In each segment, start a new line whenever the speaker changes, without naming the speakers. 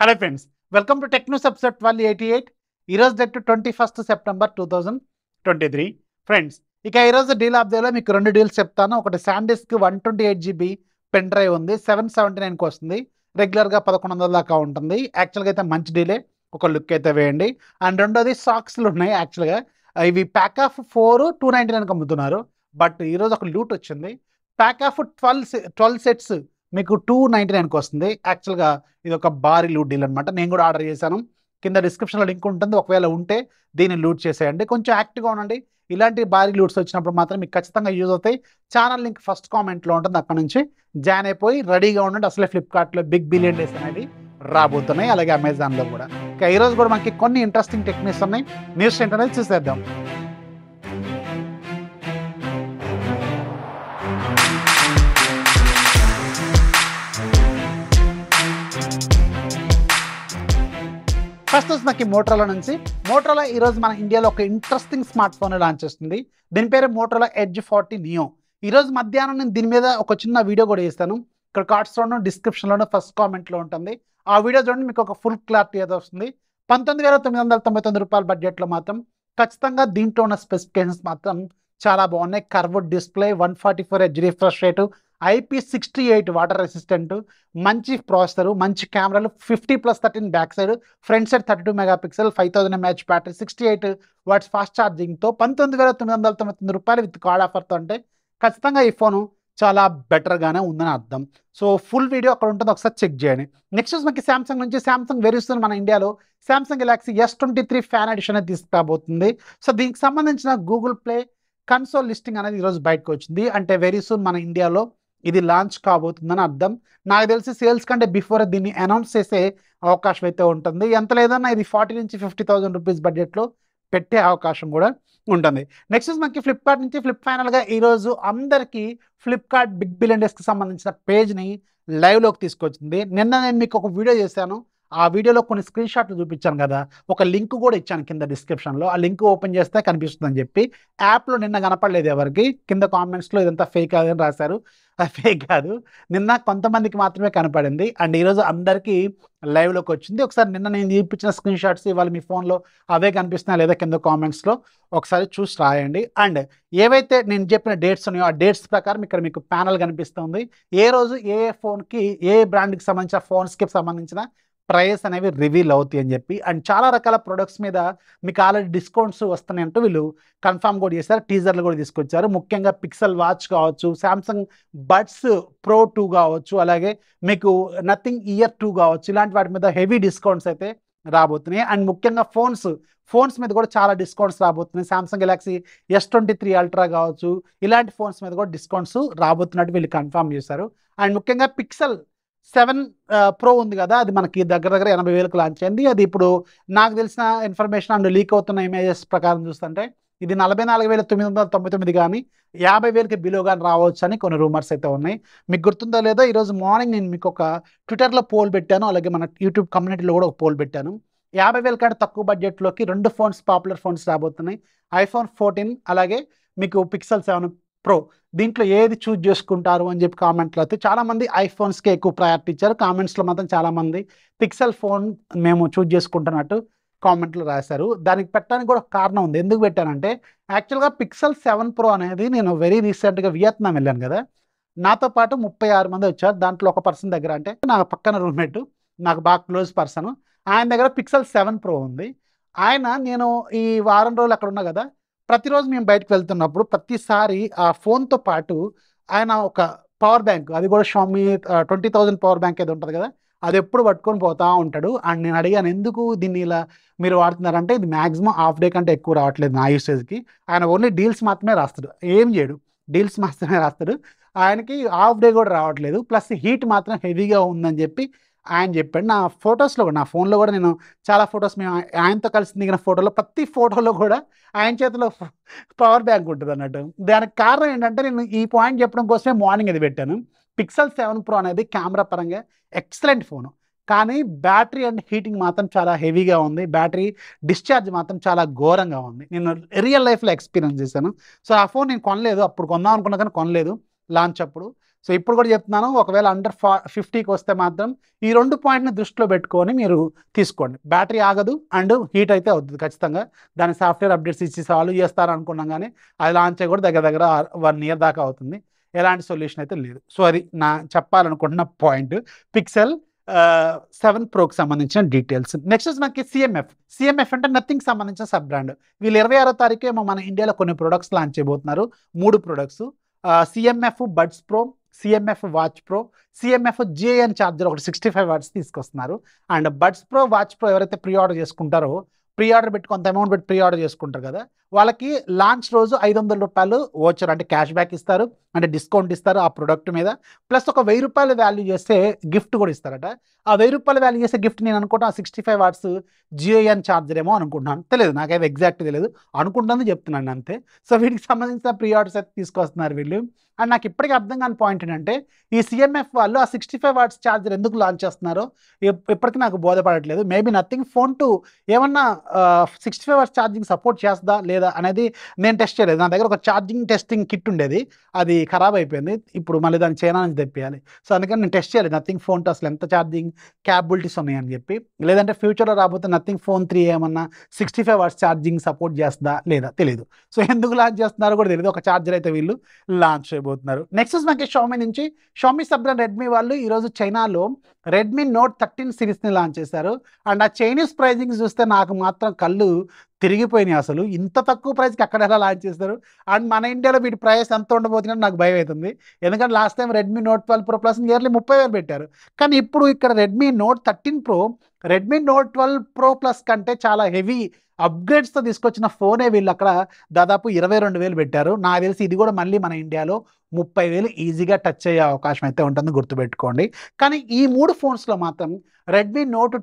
Hello friends, welcome to tech news episode 1288. ఈరోజు date 21 September 2023. Friends, ఇక ఈరోజు deal of డేలో మీకు రెండు డీల్స్ చెప్తాను. ఒకటి శాండిస్క్ 128 GB పెన్ డ్రైవ్ ఉంది, 779కి వస్తుంది. రెగ్యులర్గా 1100 దాకా ఉంటుంది. యాక్చువల్గా అయితే మంచి డీలే, ఒక లుక్ అయితే వేయండి. అండ్ రెండోది సాక్స్లు ఉన్నాయి. యాక్చువల్గా ఇవి ప్యాక్ ఆఫ్ 299కి అమ్ముతున్నారు. బట్ ఈరోజు ఒక లూట్ వచ్చింది. ప్యాక్ ఆఫ్ 12 సెట్స్ మీకు 299కి వస్తుంది. యాక్చువల్గా ఇది ఒక భారీ లూట్ డీల్ అనమాట. నేను కూడా ఆర్డర్ చేశాను. కింద డిస్క్రిప్షన్లో లింక్ ఉంటుంది. ఒకవేళ ఉంటే దీన్ని లూట్ చేసేయండి. కొంచెం యాక్టివ్గా ఉండండి. ఇలాంటి భారీ లూట్స్ వచ్చినప్పుడు మాత్రం మీకు ఖచ్చితంగా యూజ్ అవుతాయి. ఛానల్ లింక్ ఫస్ట్ కామెంట్లో ఉంటుంది. అక్కడ నుంచి జాయిన్ అయిపోయి రెడీగా ఉండండి. అసలే ఫ్లిప్కార్ట్లో బిగ్ బిలియన్ డేస్ అనేది రాబోతున్నాయి. అలాగే అమెజాన్లో కూడా. ఇక ఈరోజు కూడా మనకి కొన్ని ఇంట్రెస్టింగ్ టెక్నిక్స్ ఉన్నాయి. న్యూస్ ఏంటనేది చూసేద్దాం. ఫస్ట్ వచ్చి నాకు మోటరోలా నుంచి. మోటరోలా ఈరోజు మన ఇండియాలో ఒక ఇంట్రెస్టింగ్ స్మార్ట్ ఫోన్ లాంచ్ చేస్తుంది. దీని పేరు మోటరోలా ఎడ్జ్ 40 నియో. ఈరోజు మధ్యాహ్నం నేను దీని మీద ఒక చిన్న వీడియో కూడా చేస్తాను. ఇక్కడ కార్డ్స్లోనూ డిస్క్రిప్షన్లోనూ ఫస్ట్ కామెంట్లో ఉంటుంది. ఆ వీడియో చూడండి, మీకు ఒక ఫుల్ క్లారిటీ అయితే వస్తుంది. 19,999 రూపాయల బడ్జెట్లో మాత్రం ఖచ్చితంగా దీంట్లో ఉన్న స్పెసిఫికేషన్స్ మాత్రం చాలా బాగున్నాయి. Curved display, 144 H refresh rate, IP68 water resistant, మంచి ప్రాసెసర్, మంచి కెమెరాలు, 50+13 back side, front side 32 megapixel, 5000 mAh battery, 68 watts fast ఛార్జింగ్తో 19,999 రూపాయలు విత్ కార్డ్ ఆఫర్తో అంటే ఖచ్చితంగా ఈ ఫోను చాలా బెటర్గానే ఉందని అర్థం. సో ఫుల్ వీడియో అక్కడ ఉంటుంది, ఒకసారి చెక్ చేయండి. నెక్స్ట్ మనకి శాంసంగ్ నుంచి. శాంసంగ్ వెరీ సూన్ మన ఇండియాలో Samsung Galaxy S23 fan edition అనేది తీసుకురాబోతుంది. సో దీనికి సంబంధించిన గూగుల్ ప్లే కన్సోల్ లిస్టింగ్ అనేది ఈరోజు బయటకు వచ్చింది. అంటే వెరీ సూన్ మన ఇండియాలో ఇది లాంచ్ కాబోతుందని అర్థం. నాకు తెలిసి సేల్స్ కంటే బిఫోర్ దీన్ని అనౌన్స్ చేసే అవకాశం అయితే ఉంటుంది. ఎంత లేదన్నా ఇది 40,000 నుంచి 50,000 రూపీస్ బడ్జెట్లో పెట్టే అవకాశం కూడా ఉంటుంది. నెక్స్ట్ మనకి ఫ్లిప్కార్ట్ నుంచి. ఫైనల్గా ఈరోజు అందరికీ ఫ్లిప్కార్ట్ బిగ్ బిలియన్ డేస్కి సంబంధించిన పేజ్ని లైవ్లోకి తీసుకొచ్చింది. నిన్న నేను మీకు ఒక వీడియో చేశాను. ఆ వీడియోలో కొన్ని స్క్రీన్ షాట్లు చూపించాను కదా, ఒక లింక్ కూడా ఇచ్చాను కింద డిస్క్రిప్షన్లో. ఆ లింక్ ఓపెన్ చేస్తే కనిపిస్తుందని చెప్పి యాప్లో నిన్న కనపడలేదు ఎవరికి. కింద కామెంట్స్లో ఇదంతా ఫేక్ అని రాశారు. అది ఫేక్ కాదు, నిన్న కొంతమందికి మాత్రమే కనపడింది. అండ్ ఈరోజు అందరికీ లైవ్లోకి వచ్చింది. ఒకసారి నిన్న నేను చూపించిన స్క్రీన్ షాట్స్ ఇవాళ మీ ఫోన్లో అవే కనిపిస్తున్నాయి లేదా కింద కామెంట్స్లో ఒకసారి చూసి రాయండి. అండ్ ఏవైతే నేను చెప్పిన డేట్స్ ఉన్నాయో ఆ డేట్స్ ప్రకారం ఇక్కడ మీకు ప్యానల్ కనిపిస్తుంది. ఏ రోజు ఏ ఫోన్కి ఏ బ్రాండ్కి సంబంధించిన ఫోన్స్కి సంబంధించిన ప్రైస్ అనేవి రివీల్ అవుతాయి అని చెప్పి. అండ్ చాలా రకాల ప్రొడక్ట్స్ మీద మీకు ఆల్రెడీ డిస్కౌంట్స్ వస్తున్నాయి అంటూ వీళ్ళు కన్ఫర్మ్ కూడా చేశారు. టీజర్లు కూడా తీసుకొచ్చారు. ముఖ్యంగా పిక్సెల్ వాచ్ కావచ్చు, శాంసంగ్ బడ్స్ ప్రో 2 కావచ్చు, అలాగే మీకు నథింగ్ ఇయర్ 2 కావచ్చు, ఇలాంటి వాటి మీద హెవీ డిస్కౌంట్స్ అయితే రాబోతున్నాయి. అండ్ ముఖ్యంగా ఫోన్స్ మీద కూడా చాలా డిస్కౌంట్స్ రాబోతున్నాయి. శాంసంగ్ గెలాక్సీ S23 అల్ట్రా కావచ్చు, ఇలాంటి ఫోన్స్ మీద కూడా డిస్కౌంట్స్ రాబోతున్నట్టు వీళ్ళు కన్ఫర్మ్ చేశారు. అండ్ ముఖ్యంగా పిక్సెల్ 7 ప్రో ఉంది కదా, అది మనకి దగ్గర 80,000కి లాంచ్ అయింది. అది ఇప్పుడు నాకు తెలిసిన ఇన్ఫర్మేషన్ అండ్ లీక్ అవుతున్న ఇమేజెస్ ప్రకారం చూస్తుంటే ఇది 44,999 కానీ 50,000కి బిలో కానీ రావచ్చు అని కొన్ని రూమర్స్ అయితే ఉన్నాయి. మీకు గుర్తుందో లేదో, ఈరోజు మార్నింగ్ నేను మీకు ఒక ట్విట్టర్లో పోల్ పెట్టాను, అలాగే మన యూట్యూబ్ కమ్యూనిటీలో కూడా ఒక పోల్ పెట్టాను. 50,000 కంటే తక్కువ బడ్జెట్లోకి 2 ఫోన్స్, పాపులర్ ఫోన్స్ రాబోతున్నాయి. iPhone 14 అలాగే మీకు పిక్సెల్ 7 ప్రో. దీంట్లో ఏది చూజ్ చేసుకుంటారు అని చెప్పి కామెంట్లో అయితే చాలామంది ఐఫోన్స్కే ఎక్కువ ప్రయారిటీ ఇచ్చారు. కామెంట్స్లో మాత్రం చాలామంది పిక్సెల్ ఫోన్ మేము చూజ్ చేసుకుంటున్నట్టు కామెంట్లు రాశారు. దానికి పెట్టడానికి కూడా కారణం ఉంది. ఎందుకు పెట్టానంటే యాక్చువల్గా పిక్సెల్ 7 ప్రో అనేది నేను వెరీ రీసెంట్గా వియత్నాం వెళ్ళాను కదా, నాతో పాటు 36 మంది వచ్చారు. దాంట్లో ఒక పర్సన్ దగ్గర, అంటే నా పక్కన రూమ్మేట్, నాకు బాగా క్లోజ్ పర్సన్, ఆయన దగ్గర పిక్సెల్ 7 ప్రో ఉంది. నేను ఈ వారం రోజులు అక్కడ ఉన్నా కదా, ప్రతిరోజు మేము బయటకు వెళ్తున్నప్పుడు ప్రతిసారి ఆ ఫోన్తో పాటు ఆయన ఒక పవర్ బ్యాంక్, అది కూడా Xiaomi 20,000 పవర్ బ్యాంక్ ఏదో ఉంటుంది కదా, అది ఎప్పుడు పట్టుకొని పోతూ ఉంటాడు. అండ్ నేను అడిగాను, ఎందుకు దీన్ని ఇలా మీరు వాడుతున్నారంటే ఇది మ్యాక్సిమం హాఫ్ డే కంటే ఎక్కువ రావట్లేదు నా యూసేజ్కి. ఆయన ఓన్లీ డీల్స్ మాత్రమే రాస్తాడు, ఏం చేయడు, డీల్స్ మాత్రమే రాస్తాడు. ఆయనకి హాఫ్ డే కూడా రావట్లేదు, ప్లస్ హీట్ మాత్రం హెవీగా ఉందని చెప్పి ఆయన చెప్పాడు. నా ఫొటోస్లో కూడా, నా ఫోన్లో కూడా నేను చాలా ఫొటోస్, మేము ఆయనతో కలిసి దిగిన ఫోటోలో ప్రతి ఫోటోలో కూడా ఆయన చేతిలో పవర్ బ్యాంక్ ఉంటుంది అన్నట్టు. దానికి కారణం ఏంటంటే నేను ఈ పాయింట్ చెప్పడం కోసమే మార్నింగ్ అది పెట్టాను. పిక్సెల్ 7 ప్రో అనేది కెమెరా పరంగా ఎక్సలెంట్ ఫోను, కానీ బ్యాటరీ అండ్ హీటింగ్ మాత్రం చాలా హెవీగా ఉంది. బ్యాటరీ డిశ్చార్జ్ మాత్రం చాలా ఘోరంగా ఉంది. నేను రియల్ లైఫ్లో ఎక్స్పీరియన్స్ చేశాను. సో ఆ ఫోన్ నేను కొనలేదు, అప్పుడు కొందాం అనుకున్నా కానీ కొనలేదు. లాంచ్ అప్పుడు. సో ఇప్పుడు కూడా చెప్తున్నాను, ఒకవేళ అండర్ 50కి వస్తే మాత్రం ఈ 2 పాయింట్‌ని దృష్టిలో పెట్టుకొని మీరు తీసుకోండి. బ్యాటరీ ఆగదు అండ్ హీట్ అయితే అవుతది ఖచ్చితంగా. దాని సాఫ్ట్‌వేర్ అప్డేట్స్ ఇచ్చి సాల్వ్ చేస్తారు అనుకున్నాం గానీ, అది లాంచ్ అయ్యి కూడా దగ్గర దగ్గర 1 ఇయర్ దాకా అవుతుంది. ఎలాంటి సొల్యూషన్ అయితే లేదు. సో అది నా చెప్పాలనుకుంటున్న పాయింట్. పిక్సెల్ 7 ప్రోకి సంబంధించిన డీటెయిల్స్. నెక్స్ట్ వచ్చి మనకి సీఎంఎఫ్. సీఎంఎఫ్ అంటే నథింగ్‌కి సంబంధించిన సబ్ బ్రాండ్. వీళ్ళు 26వ తారీఖేమో మన ఇండియాలో కొన్ని ప్రొడక్ట్స్ లాంచ్ చేయబోతున్నారు. 3 products. CMF buds pro, CMF watch pro, CMF జేఎన్ చార్జర్ ఒకటి 65 వాట్స్ తీసుకొస్తున్నారు. And buds pro, watch pro ఎవరైతే ప్రీ ఆర్డర్ చేసుకుంటారో, ప్రీ ఆర్డర్ పెట్టి కొంత అమౌంట్ పెట్టి ప్రీ ఆర్డర్ చేసుకుంటారు కదా, వాళ్ళకి లాంచ్ రోజు ₹500 వోచర్ అంటే క్యాష్ బ్యాక్ ఇస్తారు. అంటే డిస్కౌంట్ ఇస్తారు ఆ ప్రొడక్ట్ మీద. ప్లస్ ఒక ₹1000 వాల్యూ చేస్తే గిఫ్ట్ కూడా ఇస్తారట. ఆ ₹1000 వాల్యూ చేసే గిఫ్ట్ నేను అనుకుంటా 65 వాట్స్ జిఐఎన్ చార్జర్ ఏమో అనుకుంటున్నాను. తెలియదు, నాకైతే ఎగ్జాక్ట్ తెలియదు. అనుకుంటాను చెప్తున్నాను అంతే. సో వీటికి సంబంధించిన ప్రీ ఆర్డర్స్ అయితే తీసుకొస్తున్నారు వీళ్ళు. అండ్ నాకు ఇప్పటికీ అర్థం కాని పాయింట్ ఏంటంటే, ఈ సీఎంఎఫ్ వాళ్ళు ఆ 65 వాట్స్ చార్జర్ ఎందుకు లాంచ్ చేస్తున్నారో ఇప్పటికీ నాకు బోధపడట్లేదు. మేబీ నథింగ్ ఫోన్ 2 ఏమన్నా 65 వాట్స్ ఛార్జింగ్ సపోర్ట్ చేస్తుందా లేదా అనేది నేను టెస్ట్ చేయలేదు. నా దగ్గర ఒక ఛార్జింగ్ టెస్టింగ్ కిట్ ఉండేది, అది ఖరాబ్ అయిపోయింది. ఇప్పుడు మళ్ళీ దాన్ని చైనా నుంచి తెప్పియాలి. సో అందుకని నేను టెస్ట్ చేయలేదు నథింగ్ ఫోన్ 2 అసలు ఎంత ఛార్జింగ్ క్యాపబిలిటీస్ ఉన్నాయని చెప్పి. లేదంటే ఫ్యూచర్లో రాబోతే నథింగ్ ఫోన్ 3 ఏమన్నా 65 వాట్స్ ఛార్జింగ్ సపోర్ట్ చేస్తుందా లేదా తెలియదు. సో ఎందుకు లాంచ్ చేస్తున్నారో కూడా తెలియదు. ఒక ఛార్జర్ అయితే వీళ్ళు లాంచ్ చేయబోతున్నారు. నెక్స్ట్ మనకి షామీ నుంచి. షామీ సబ్ బ్రాండ్ రెడ్మీ వాళ్ళు ఈరోజు చైనాలో రెడ్మీ నోట్ 13 సిరీస్ని లాంచ్ చేశారు. అండ్ ఆ చైనీస్ ప్రైజింగ్ చూస్తే నాకు మాత్రం కళ్ళు తిరిగిపోయినాయి. అసలు ఇంత తక్కువ ప్రైస్కి అక్కడ ఎలా లాంచ్ చేస్తారు? అండ్ మన ఇండియాలో వీటి ప్రైస్ ఎంత ఉండబోతుందని నాకు భయం అవుతుంది. ఎందుకంటే last time Redmi note 12 pro plus nearly 30,000 పెట్టారు. కానీ ఇప్పుడు ఇక్కడ Redmi Note 13 pro, Redmi note 12 pro plus కంటే చాలా హెవీ అప్గ్రేడ్స్తో తీసుకొచ్చిన ఫోనే వీళ్ళు అక్కడ దాదాపు 22,000 పెట్టారు. నాకు తెలిసి ఇది కూడా మళ్ళీ మన ఇండియాలో 30,000 ఈజీగా టచ్ అయ్యే అవకాశం అయితే ఉంటుంది, గుర్తుపెట్టుకోండి. కానీ ఈ 3 ఫోన్స్లో మాత్రం రెడ్మీ నోట్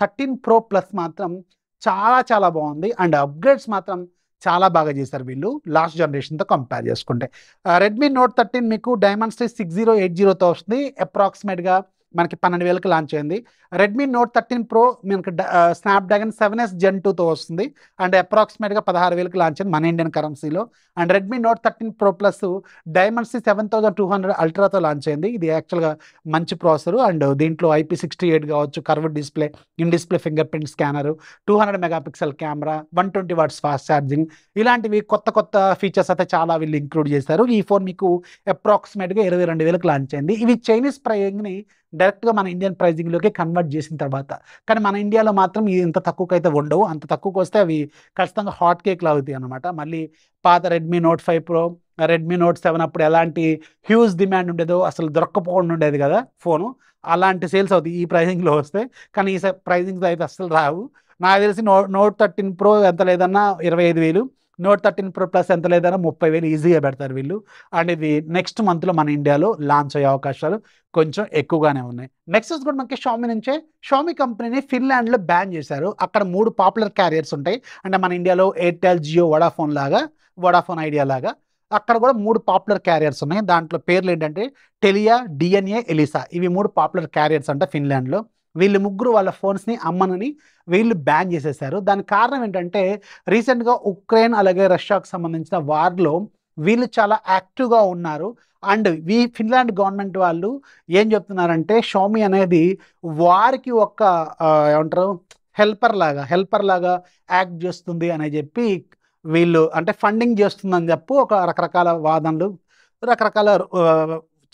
13 ప్రో ప్లస్ మాత్రం చాలా చాలా బాగుంది. అండ్ అప్గ్రేడ్స్ మాత్రం చాలా బాగా చేశారు వీళ్ళు లాస్ట్ జనరేషన్తో కంపేర్ చేసుకుంటే. రెడ్మీ నోట్ 13 మీకు డైమండ్స్టీ 6080తో వస్తుంది. అప్రాక్సిమేట్గా మనకి 12,000కి లాంచ్ అయింది. రెడ్మీ నోట్ 13 ప్రో మనకి స్నాప్డ్రాగన్ 7S Gen 2తో వస్తుంది. అండ్ అప్రాక్సిమేట్గా 16,000కి లాంచ్ అయింది మన ఇండియన్ కరెన్సీలో. And Redmi Note 13 pro plus Dimensity 7200 అల్ట్రాతో లాంచ్ అయింది. ఇది యాక్చువల్గా మంచి ప్రాసెసర్. అండ్ దీంట్లో IP68 కావచ్చు, curved display, in display finger print scanner, 200 megapixel camera, 120 watts fast charging, ఇలాంటివి కొత్త కొత్త ఫీచర్స్ అయితే చాలా వీళ్ళు ఇంక్లూడ్ చేశారు. ఈ ఫోన్ మీకు అప్రాక్సిమేట్గా 22,000కి లాంచ్ అయింది. ఇవి చైనీస్ ప్రైజింగ్ని డైరెక్ట్గా మన ఇండియన్ ప్రైజింగ్లోకి కన్వర్ట్ చేసిన తర్వాత, కానీ మన ఇండియాలో మాత్రం ఇది ఇంత తక్కువకి అయితే ఉండవు. అంత తక్కువకి వస్తే అవి ఖచ్చితంగా హాట్ కేక్లు అవుతాయి అనమాట. మళ్ళీ పాత Redmi note 5 pro, Redmi note 7 అప్పుడు ఎలాంటి హ్యూజ్ డిమాండ్ ఉండేదో, అసలు దొరక్కపోకుండా ఉండేది కదా ఫోను, అలాంటి సేల్స్ అవుతాయి ఈ ప్రైజింగ్లో వస్తే. కానీ ఈ ప్రైజింగ్స్ అయితే అసలు రావు. నాకు తెలిసి నోట్ 13 ప్రో ఎంత లేదన్నా 25,000, నోట్ 13 ప్రో ప్లస్ ఎంత లేదన్నా 30,000 ఈజీగా పెడతారు వీళ్ళు. అండ్ ఇది నెక్స్ట్ మంత్లో మన ఇండియాలో లాంచ్ అయ్యే అవకాశాలు కొంచెం ఎక్కువగానే ఉన్నాయి. నెక్స్ట్ కూడా మనకి షామీ నుంచే. షామీ కంపెనీని ఫిన్లాండ్లో బ్యాన్ చేశారు. అక్కడ 3 పాపులర్ క్యారియర్స్ ఉంటాయి. అంటే మన ఇండియాలో ఎయిర్టెల్, జియో, వడాఫోన్ లాగా, వడాఫోన్ ఐడియా లాగా అక్కడ కూడా 3 పాపులర్ క్యారియర్స్ ఉన్నాయి. దాంట్లో పేర్లు ఏంటంటే టెలియా, డిఎన్ఏ, ఎలిసా. ఇవి 3 పాపులర్ క్యారియర్స్ అంట ఫిన్లాండ్లో. వీళ్ళు ముగ్గురు వాళ్ళ ఫోన్స్ని అమ్మనని వీళ్ళు బ్యాన్ చేసేసారు. దానికి కారణం ఏంటంటే రీసెంట్గా ఉక్రెయిన్ అలాగే రష్యాకు సంబంధించిన వార్లో వీళ్ళు చాలా యాక్టివ్గా ఉన్నారు. అండ్ ఈ ఫిన్లాండ్ గవర్నమెంట్ వాళ్ళు ఏం చెప్తున్నారంటే షామీ అనేది వారికి ఒక ఏమంటారు హెల్పర్ లాగా యాక్ట్ చేస్తుంది అని చెప్పి వీళ్ళు అంటే ఫండింగ్ చేస్తుందని చెప్పి ఒక రకరకాల వాదనలు, రకరకాల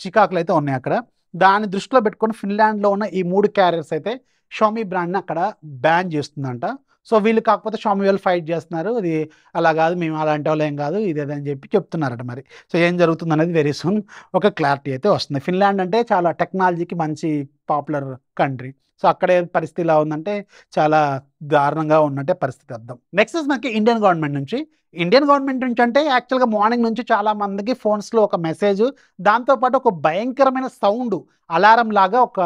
చికాకులు అయితే ఉన్నాయి అక్కడ. దాన్ని దృష్టిలో పెట్టుకొని ఫిన్లాండ్లో ఉన్న ఈ 3 క్యారియర్స్ అయితే షామీ బ్రాండ్ని అక్కడ బ్యాన్ చేస్తుందంట. సో వీళ్ళు కాకపోతే షామీ వాళ్ళు ఫైట్ చేస్తున్నారు. ఇది అలా కాదు, మేము అలాంటి వాళ్ళు ఏం కాదు, ఇది అని చెప్పి చెప్తున్నారట. మరి సో ఏం జరుగుతుంది అనేది వెరీ సూన్ ఒక క్లారిటీ అయితే వస్తుంది. ఫిన్లాండ్ అంటే చాలా టెక్నాలజీకి మంచి పాపులర్ కంట్రీ. సో అక్కడే పరిస్థితి ఇలా ఉందంటే చాలా దారుణంగా ఉన్నట్టే పరిస్థితి అర్థం. నెక్స్ట్ మనకి ఇండియన్ గవర్నమెంట్ నుంచి. ఇండియన్ గవర్నమెంట్ నుంచి అంటే యాక్చువల్గా మార్నింగ్ నుంచి చాలా మందికి ఫోన్స్లో ఒక మెసేజ్, దాంతోపాటు ఒక భయంకరమైన సౌండ్, అలారం లాగా ఒక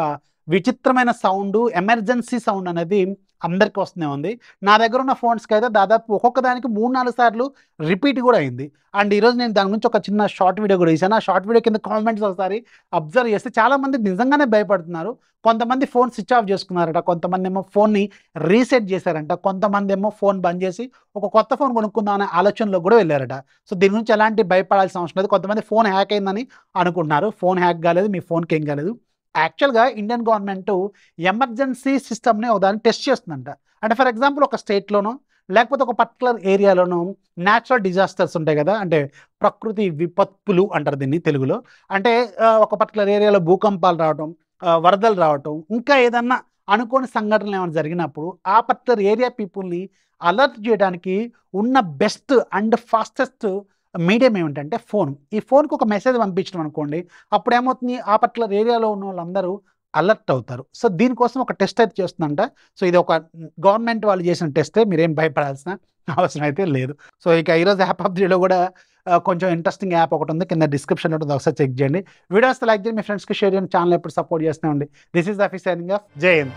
విచిత్రమైన సౌండ్, ఎమర్జెన్సీ సౌండ్ అనేది అందరికీ వస్తూనే ఉంది. నా దగ్గర ఉన్న ఫోన్స్‌కి అయితే దాదాపు ఒక్కొక్క దానికి 3, 4 సార్లు రిపీట్ కూడా అయింది. అండ్ ఈరోజు నేను దాని గురించి ఒక చిన్న షార్ట్ వీడియో కూడా చేశాను. ఆ షార్ట్ వీడియో కింద కామెంట్స్ ఒకసారి అబ్జర్వ్ చేస్తే చాలామంది నిజంగానే భయపడుతున్నారు. కొంతమంది ఫోన్ స్విచ్ ఆఫ్ చేసుకున్నారట. కొంతమందేమో ఫోన్‌ని రీసెట్ చేశారంట. కొంతమందేమో ఫోన్ బంద్ చేసి ఒక కొత్త ఫోన్ కొనుక్కుందాం అనే ఆలోచనలోకి కూడా వెళ్లారట. సో దీని గురించి ఎలాంటి భయపడాల్సిన అవసరం లేదు. కొంతమంది ఫోన్ హ్యాక్ అయిందని అనుకుంటున్నారు. ఫోన్ హ్యాక్ కాలేదు. మీ ఫోన్‌కి ఏం కాలేదు. యాక్చువల్‌గా ఇండియన్ గవర్నమెంట్ ఎమర్జెన్సీ సిస్టమ్‌ని ఒకదాన్ని టెస్ట్ చేస్తుందంట. అంటే ఫర్ ఎగ్జాంపుల్ ఒక స్టేట్‌లోనో లేకపోతే ఒక పర్టిక్యులర్ ఏరియాలోనో న్యాచురల్ డిజాస్టర్స్ ఉంటాయి కదా! అంటే ప్రకృతి విపత్తులు అంటారు దీన్ని తెలుగులో. అంటే ఒక పర్టిక్యులర్ ఏరియాలో భూకంపాలు రావటం, వరదలు రావటం, ఇంకా ఏదన్నా అనుకోని సంఘటనలు ఏమైనా జరిగినప్పుడు ఆ పర్టిక్యులర్ ఏరియా పీపుల్‌ని అలర్ట్ చేయడానికి ఉన్న బెస్ట్ అండ్ ఫాస్టెస్ట్ మీడియం ఏమిటంటే ఫోన్. ఈ ఫోన్‌కి ఒక మెసేజ్ పంపించడం అనుకోండి. అప్పుడేమవుతుంది ఆ పర్టిక్యులర్ ఏరియాలో ఉన్నోళ్ళందరూ అలర్ట్ అవుతారు. సో దీనికోసం ఒక టెస్ట్ అయితే చేస్తుందంట. సో ఇది ఒక గవర్నమెంట్ వాళ్ళు చేసిన టెస్టే. మీరేం భయపడాల్సిన అవసరం అయితే లేదు. సో ఇక ఈరోజు యాప్ ఆఫ్ ది డేలో కూడా కొంచెం ఇంట్రెస్టింగ్ యాప్ ఒకటుంది. కింద డిస్క్రిప్షన్‌లో ఉంటుంది. ఒకసారి చెక్ చేయండి. వీడియోస్ లైక్ చేయండి. మీ ఫ్రెండ్స్‌కి షేర్ చేయండి. ఛానల్ ఎప్పుడు సపోర్ట్ చేస్తూనే ఉండండి. This is Rafi signing off. జై హింద్.